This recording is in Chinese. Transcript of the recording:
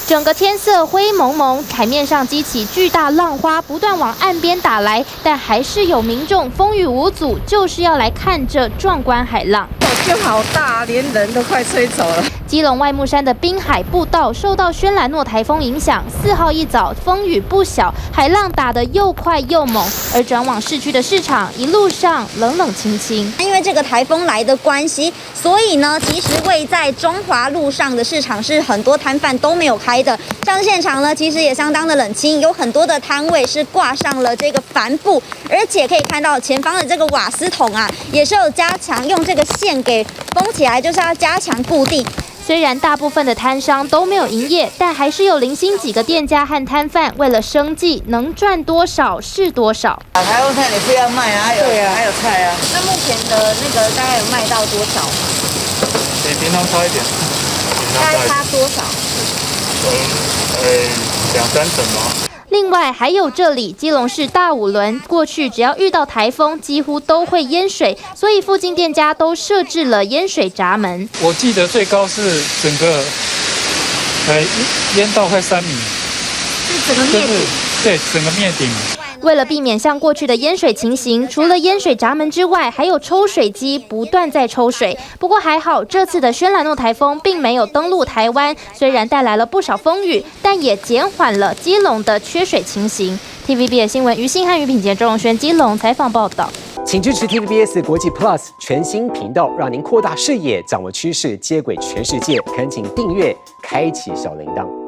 整个天色灰蒙蒙，海面上激起巨大浪花，不断往岸边打来，但还是有民众风雨无阻，就是要来看这壮观海浪。风好大，连人都快吹走了。基隆外木山的滨海步道受到轩岚诺台风影响，4号一早风雨不小，海浪打得又快又猛，而转往市区的市场一路上冷冷清清。因为这个台风来的关系，所以呢，其实位在中华路上的市场是很多摊贩都没有开的。像现场呢，其实也相当的冷清，有很多的摊位是挂上了这个帆布，而且可以看到前方的这个瓦斯桶啊，也是有加强用这个线给封起来，就是要加强固定。虽然大部分的摊商都没有营业，但还是有零星几个店家和摊贩为了生计，能赚多少是多少。台湾菜你非要卖啊？对啊，还有菜啊。那目前的那个大概有卖到多少？比平常差一点。大概差多少？2、3成吧。另外还有这里基隆市大武仑，过去只要遇到台风，几乎都会淹水，所以附近店家都设置了淹水闸门。我记得最高是整个淹到快3米，是整个灭顶。对，整个灭顶。为了避免像过去的淹水情形，除了淹水闸门之外，还有抽水机不断在抽水。不过还好，这次的轩岚诺台风并没有登陆台湾，虽然带来了不少风雨，但也减缓了基隆的缺水情形。TVB 的新闻于信和于品杰、周荣轩基隆采访报道。请支持 TVBS 国际 Plus 全新频道，让您扩大视野，掌握趋势，接轨全世界。恳请订阅，开启小铃铛。